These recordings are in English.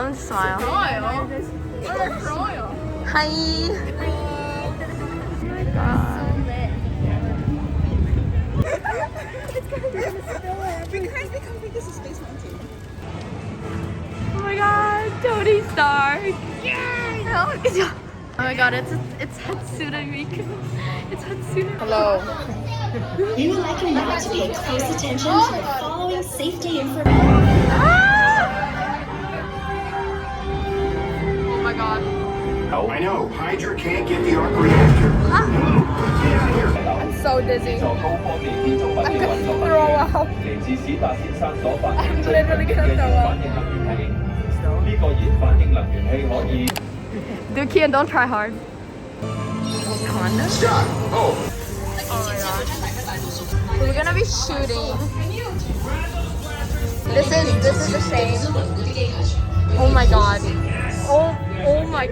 Tell them to smile. Hi. Oh my god. Oh my god, Tony Stark. Yeah. Oh my god, it's Hatsune Miku. It's Hatsune. Hello. We would like you now to pay close attention to the following safety information. Oh my god. I know, Hydra can't get the arc reactor. I'm so dizzy. I'm gonna throw up. I'm literally gonna throw up. Do key and don't try hard. Wakanda? Oh. Oh my god. We're gonna be shooting. This is the same. Oh my god. Oh my.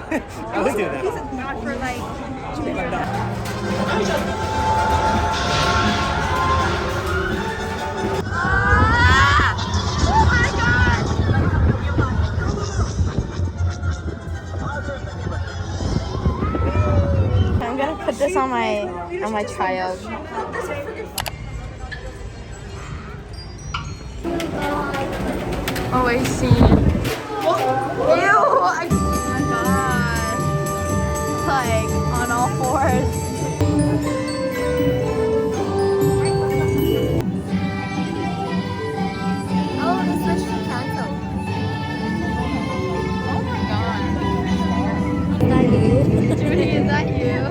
I would do that. Not for like. Oh my god. I'm gonna put this on my child. Oh, I see. Ew! Oh my god. Like, on all fours. Oh, this was canceled. Oh my god. Is that you? Judy, is that you?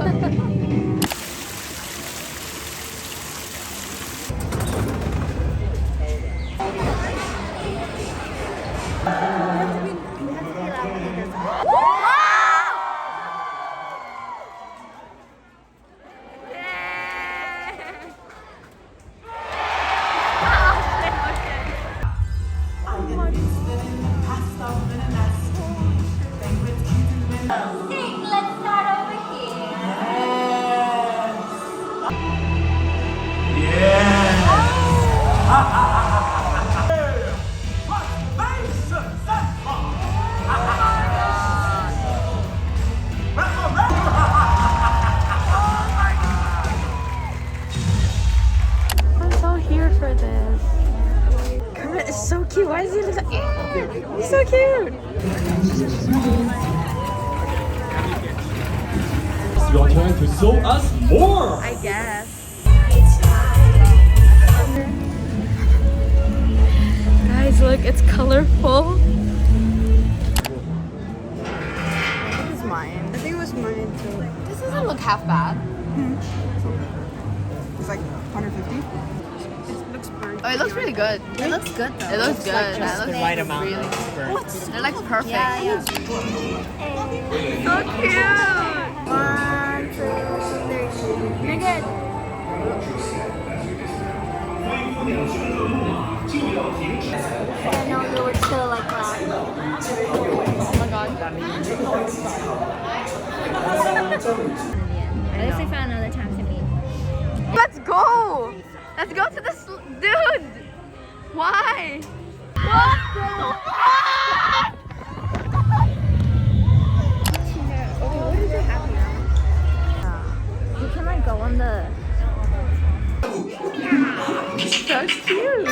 So cute. Why is he so cute? He's so cute. It's your turn to show us more. I guess. Guys, look, it's colorful. This is mine. I think it was mine too. This doesn't look half bad. It's like 150. Oh, it looks really good. It looks good though. It looks good. Just That the looks right amount really. of burnt. They're like perfect. Yeah. So cute. 1, 2, 3. You're good. I know you were still like that. Oh my god. At least I found another time to meet. Let's go. Let's go to this dude. Why? What? What is it happening? You can like go on the. So cute.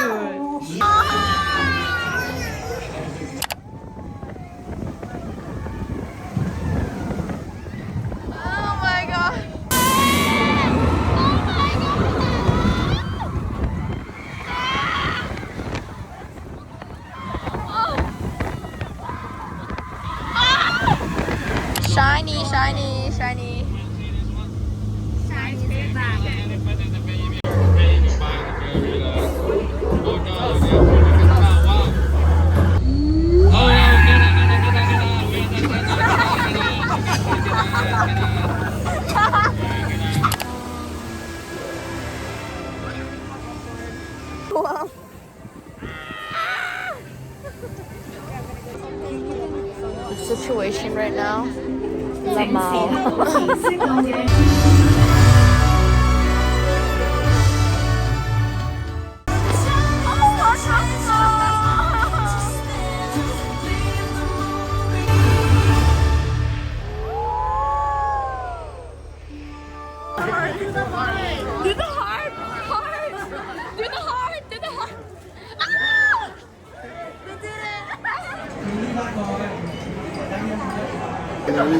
Oh my god. Shiny, shiny, shiny. Wow. The situation right now. La Mao. You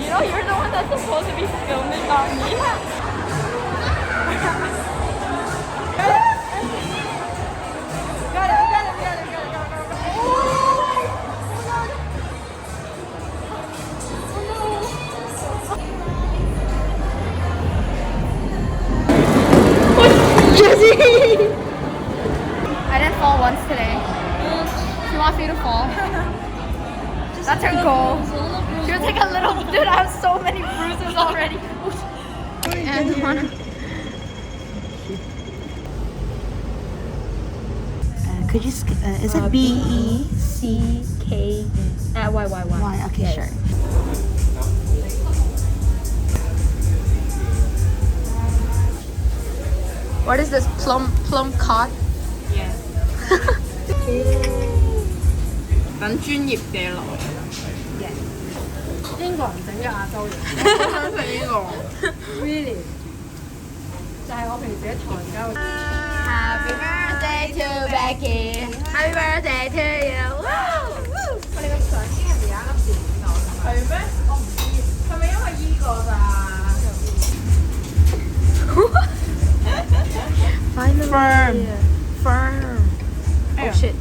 know, you're the one that's supposed to be filming, not me. I didn't fall once today. She wants me to fall. That's her goal. She was like a little dude. I have so many bruises already. And one. Could you? Is it B-E-C-K? Y. Y. Okay, sure. What is this? Plum cod? Yeah. 等專業嘅來。英國人整嘅亞洲人。我想食呢個。Really？就係我平時喺唐人街會。Happy birthday to Becky. Happy birthday to you. Wow. 我哋咁上先人哋有一粒電腦。係咩？我唔知。係咪因為依個咋？ Finally. Firm. Oh shit.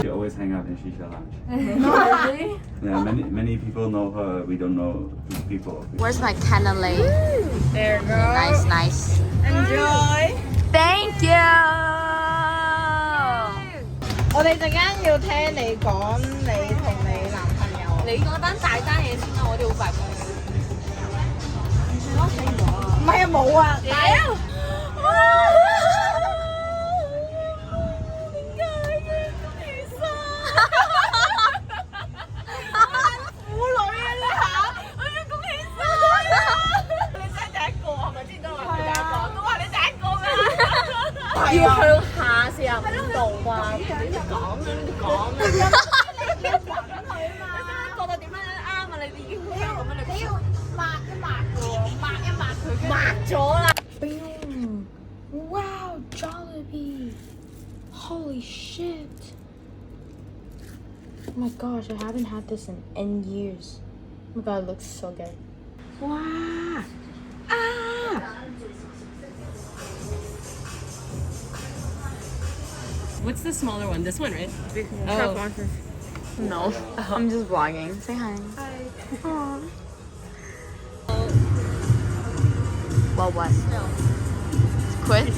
She always hang out in Shisha Lounge. Really? Yeah, many people know her. We don't know these people. Where's my cannelé? There you go. Nice. Enjoy. Thank you. 我哋陣間要聽你講你同你男朋友。你嗰單大單嘢先啦，我哋好快講。唔係啊，冇啊。屌！要向下45度啩？你講啊！你揾佢嘛？你覺得點樣啱啊？你已經好想咁樣，你要抹一抹嘅喎，抹一抹佢，抹咗啦。Boom. Wow, Jollibee. Holy shit. Oh my gosh, I haven't had this in years. Oh my god, it looks so good. Wow. Ah! What's the smaller one? This one, right? Oh. No, I'm just vlogging. Say hi. Hi. Well, what? No. Quit?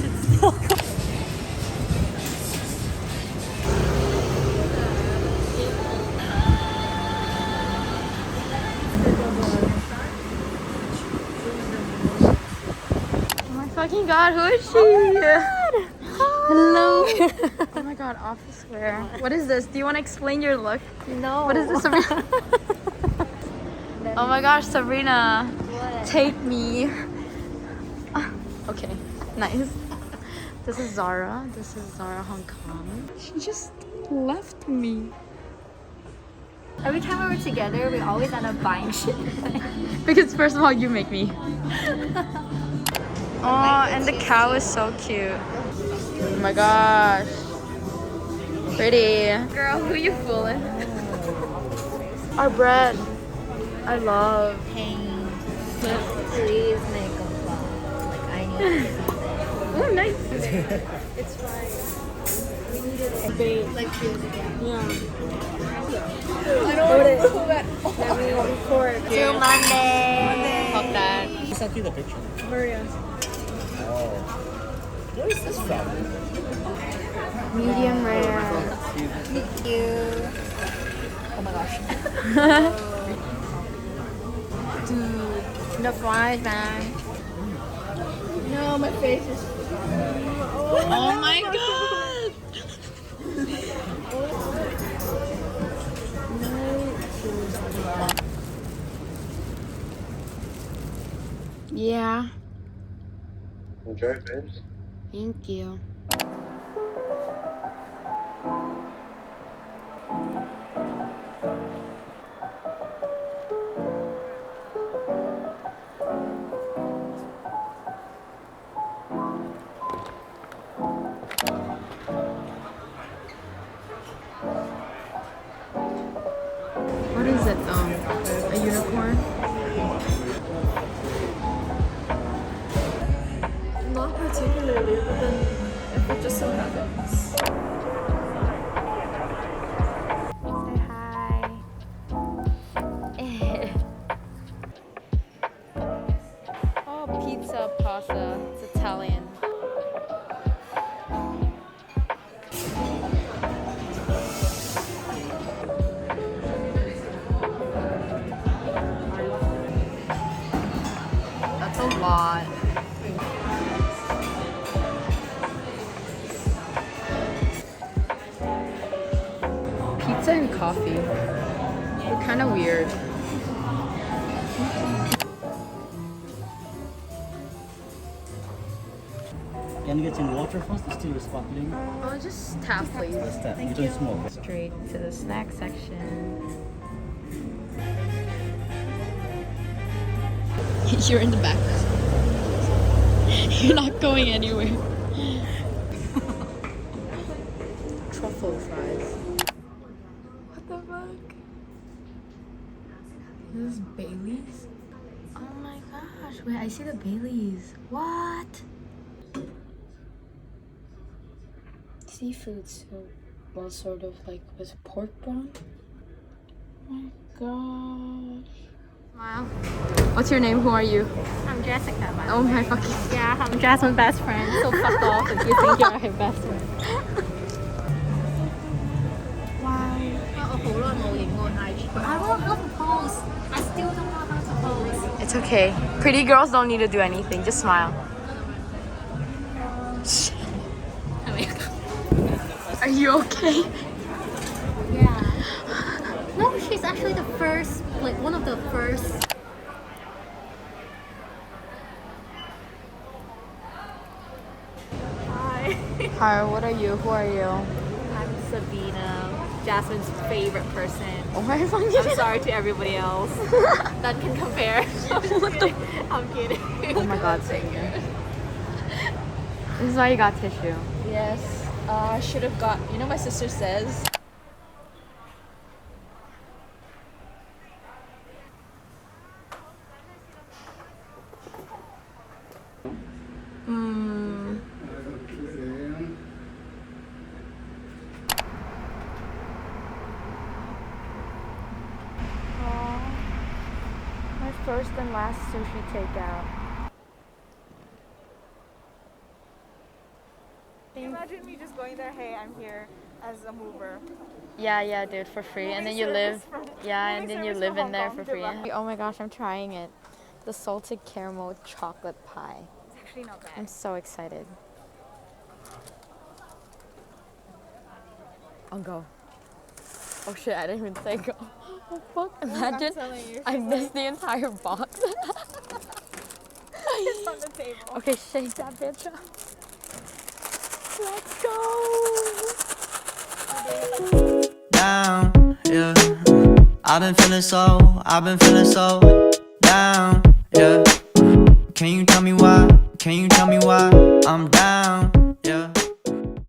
Oh my fucking god, who is she? Hello. Oh my god, office wear. What is this? Do you want to explain your look? No. What is this, Sabrina? Oh my gosh, Sabrina. What? Take me. Okay, nice. This is Zara. This is Zara Hong Kong. She just left me. Every time we were together, we always end up buying shit. Because first of all, you make me. Oh, and the cow is so cute. Oh my gosh. Pretty. Girl, who you fooling? Our bread. I love. Pain. Please make a vlog. Like, I need to see this. Oh, nice. It's fine. We needed a bait. Like, yeah. I don't want to move it. Then we will record. Till Monday. Fuck that. I sent you the picture. Maria. Oh. Where is this from? Medium rare. Thank you. Oh my gosh. Dude, the fries, man. Oh, my face is. Oh my god! Yeah. Enjoy, babes. Thank you. What is it though? A unicorn? Not particularly, but then if it just so happens. Say hi. Oh, pizza pasta. It's Italian. That's a lot. Pizza and coffee. They're kind of weird. Can you get some water first? It's still sparkling. Oh, just tap, please. Just that. You don't smoke. Straight to the snack section. You're in the back. You're not going anywhere. Truffle fries. What the fuck? This is Bailey's? Oh my gosh. Wait, I see the Bailey's. What? Seafood soup. Well, sort of like with pork bone. Oh my gosh. Smile. What's your name? Who are you? I'm Jessica. Oh my fucking. Yeah, I'm Jasmine's best friend. So fuck off if you think you're her best friend. I don't know how to pose. I still don't know how to pose. It's okay. Pretty girls don't need to do anything. Just smile. Are you okay? Yeah. No, she's actually the first, like one of the first. Hi, what are you? Who are you? I'm Sabina, Jasmine's favorite person. Oh my fucking. I'm sorry to everybody else. None can compare. I'm kidding. Oh my god, same here. This is why you got tissue. Yes. I should have got. You know, my sister says. My first and last sushi takeout. Imagine me just going there. Hey, I'm here as a mover. Yeah, dude, for free. And then you live. Yeah, and then you live in there for free. Oh my gosh, I'm trying it. The salted caramel chocolate pie. It's actually not bad. I'm so excited. I'll go. Oh shit, I didn't even say go. Oh fuck, imagine I missed the entire box. It's on the table. Okay, shake that bitch up. Let's go! Down, yeah. I've been feeling so down, yeah. Can you tell me why? I'm down.